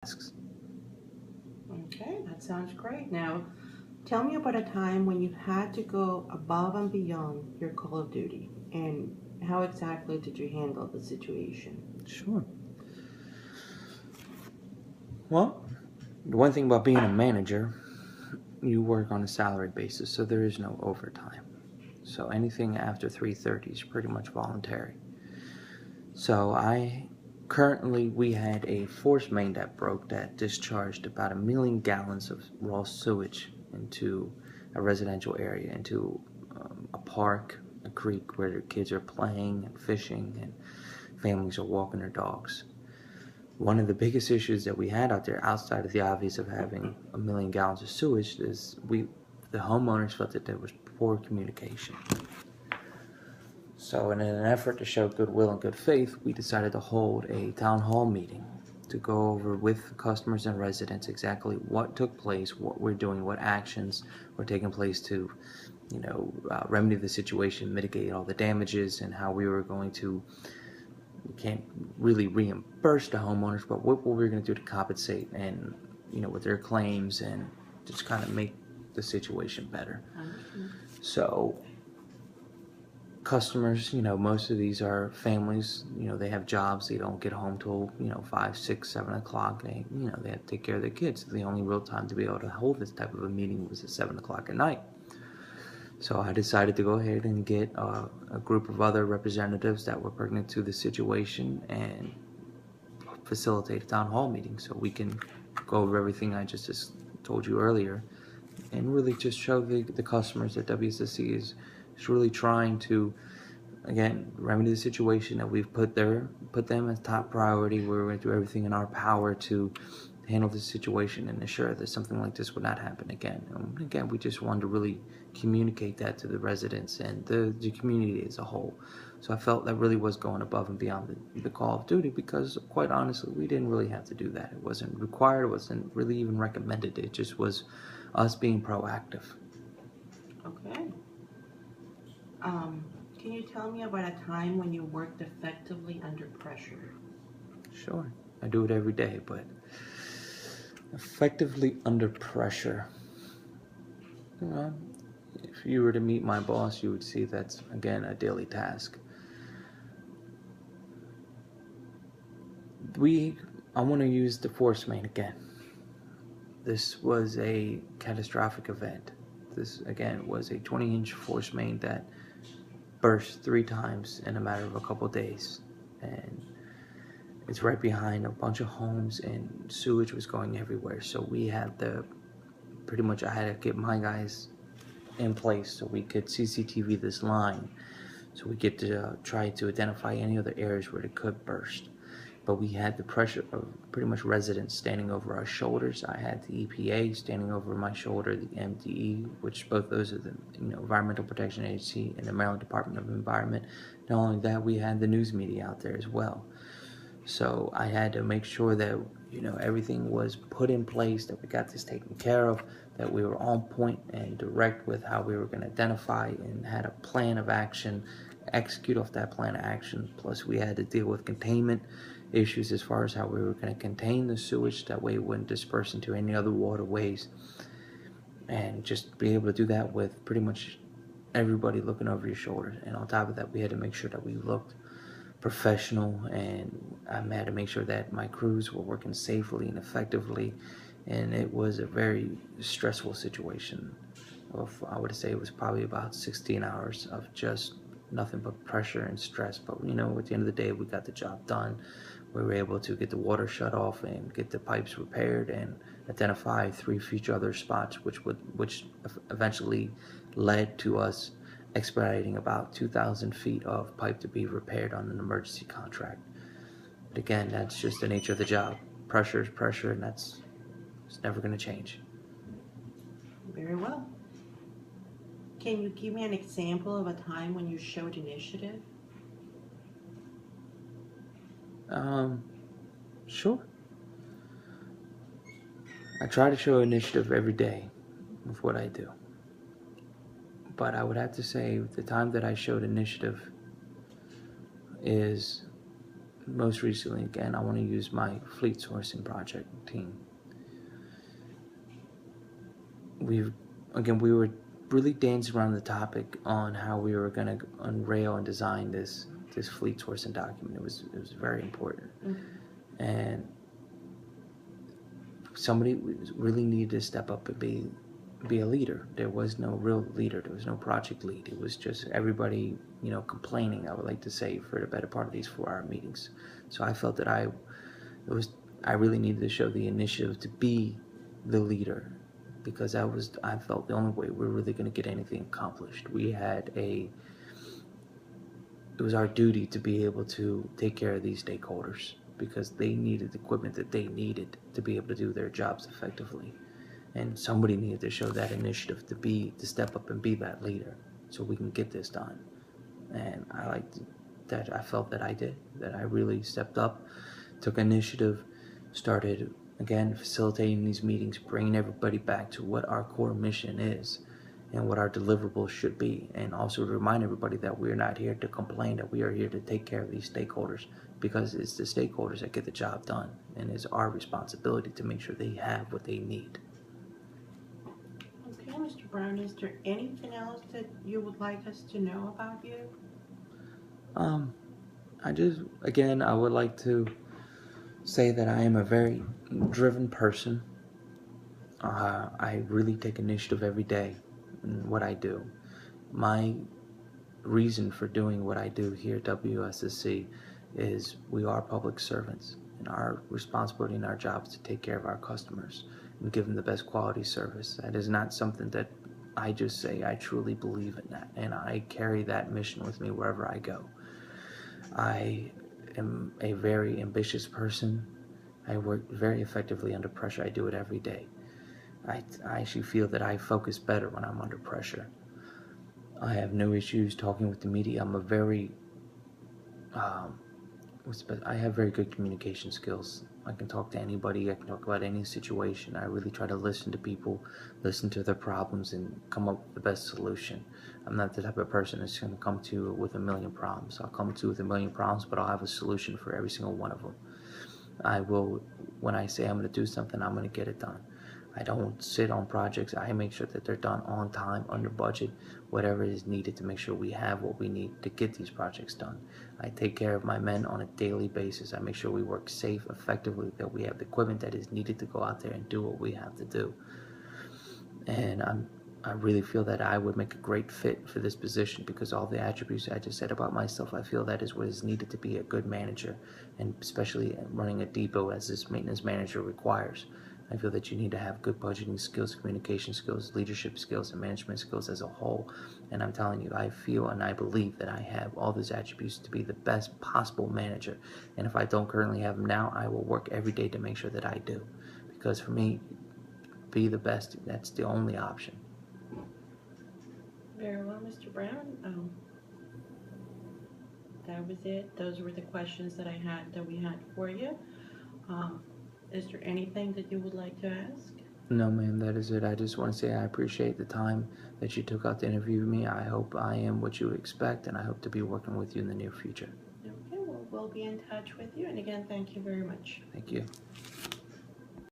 tasks. Okay, that sounds great. Now, tell me about a time when you had to go above and beyond your call of duty, and how exactly did you handle the situation? Sure. Well, the one thing about being a manager, you work on a salary basis, so there is no overtime. So anything after 3:30 is pretty much voluntary. So we had a force main that broke that discharged about 1 million gallons of raw sewage into a residential area, into a park, a creek where the kids are playing and fishing and families are walking their dogs. One of the biggest issues that we had out there, outside of the obvious of having 1 million gallons of sewage, is the homeowners felt that there was poor communication. So in an effort to show goodwill and good faith, we decided to hold a town hall meeting to go over with customers and residents exactly what took place, what we're doing, what actions were taking place to, remedy the situation, mitigate all the damages, and how we were going to, we can't really reimburse the homeowners, but what we were going to do to compensate and, with their claims and just kind of make the situation better. So customers, most of these are families, they have jobs, they don't get home till, 5, 6, 7 o'clock. They have to take care of their kids. The only real time to be able to hold this type of a meeting was at 7 o'clock at night. So I decided to go ahead and get a group of other representatives that were pertinent to the situation and facilitate a town hall meeting so we can go over everything I just told you earlier and really just show the customers that Wssc is really trying to, again, remedy the situation, that we've put them as top priority. We're going to do everything in our power to handle this situation and ensure that something like this would not happen again. And again, we just wanted to really communicate that to the residents and the community as a whole. So I felt that really was going above and beyond the call of duty, because quite honestly, we didn't really have to do that. It wasn't required, it wasn't really even recommended. It just was us being proactive. Okay. Um, can you tell me about a time when you worked effectively under pressure? Sure, I do it every day, but effectively under pressure. Well, if you were to meet my boss, you would see that's, again, a daily task. I want to use the force main again. This was a catastrophic event. This, again, was a 20-inch force main that burst 3 times in a matter of a couple days. And it's right behind a bunch of homes, and sewage was going everywhere. So we had I had to get my guys in place so we could CCTV this line, so we get to try to identify any other areas where it could burst. But we had the pressure of pretty much residents standing over our shoulders. I had the EPA standing over my shoulder, the MDE, which both those are the Environmental Protection Agency and the Maryland Department of Environment. Not only that, we had the news media out there as well. So I had to make sure that everything was put in place, that we got this taken care of, that we were on point and direct with how we were going to identify, and had a plan of action, execute off that plan of action. Plus we had to deal with containment issues as far as how we were going to contain the sewage, that way it wouldn't disperse into any other waterways, and just be able to do that with pretty much everybody looking over your shoulder. And on top of that, we had to make sure that we looked professional, and I had to make sure that my crews were working safely and effectively. And it was a very stressful situation. I would say it was probably about 16 hours of just nothing but pressure and stress. But at the end of the day, we got the job done. We were able to get the water shut off and get the pipes repaired and identify 3 future other spots, which eventually led to us expediting about 2,000 feet of pipe to be repaired on an emergency contract. But again, that's just the nature of the job. Pressure is pressure, and it's never going to change. Very well. Can you give me an example of a time when you showed initiative? Sure. I try to show initiative every day with what I do. But I would have to say the time that I showed initiative is most recently, again, I want to use my fleet sourcing project team. We were really dancing around the topic on how we were going to unrail and design this fleet sourcing document. It was very important, and somebody really needed to step up and be a leader. There was no real leader. There was no project lead. It was just everybody, complaining, I would like to say, for the better part of these 4-hour meetings. So I felt that I really needed to show the initiative to be the leader, because I felt the only way we're really going to get anything accomplished. It was our duty to be able to take care of these stakeholders, because they needed the equipment that they needed to be able to do their jobs effectively. And somebody needed to show that initiative to step up and be that leader, so we can get this done. And I felt that I did, that I really stepped up, took initiative, started again facilitating these meetings, bringing everybody back to what our core mission is and what our deliverables should be, and also to remind everybody that we're not here to complain, that we are here to take care of these stakeholders, because it's the stakeholders that get the job done, and it's our responsibility to make sure they have what they need. Okay, Mr. Brown, is there anything else that you would like us to know about you? I would like to say that I am a very driven person. I really take initiative every day in what I do. My reason for doing what I do here at Wssc is we are public servants, and our responsibility and our job is to take care of our customers and give them the best quality service. That is not something that I just say. I truly believe in that, and I carry that mission with me wherever I go. I am a very ambitious person. I work very effectively under pressure. I do it every day. I actually feel that I focus better when I'm under pressure. I have no issues talking with the media. I'm a very, I have very good communication skills. I can talk to anybody. I can talk about any situation. I really try to listen to people, listen to their problems, and come up with the best solution. I'm not the type of person that's going to come to you with a million problems. I'll come to you with a million problems, but I'll have a solution for every single one of them. When I say I'm going to do something, I'm going to get it done. I don't sit on projects. I make sure that they're done on time, under budget, whatever is needed to make sure we have what we need to get these projects done. I take care of my men on a daily basis. I make sure we work safe, effectively, that we have the equipment that is needed to go out there and do what we have to do. And I really feel that I would make a great fit for this position, because all the attributes I just said about myself, I feel that is what is needed to be a good manager, and especially running a depot as this maintenance manager requires. I feel that you need to have good budgeting skills, communication skills, leadership skills, and management skills as a whole. And I'm telling you, I feel and I believe that I have all these attributes to be the best possible manager. And if I don't currently have them now, I will work every day to make sure that I do. Because for me, be the best, that's the only option. Very well, Mr. Brown. That was it. Those were the questions that we had for you. Is there anything that you would like to ask? No, ma'am, that is it. I just want to say I appreciate the time that you took out to interview me. I hope I am what you expect, and I hope to be working with you in the near future. Okay, well, we'll be in touch with you. And again, thank you very much. Thank you.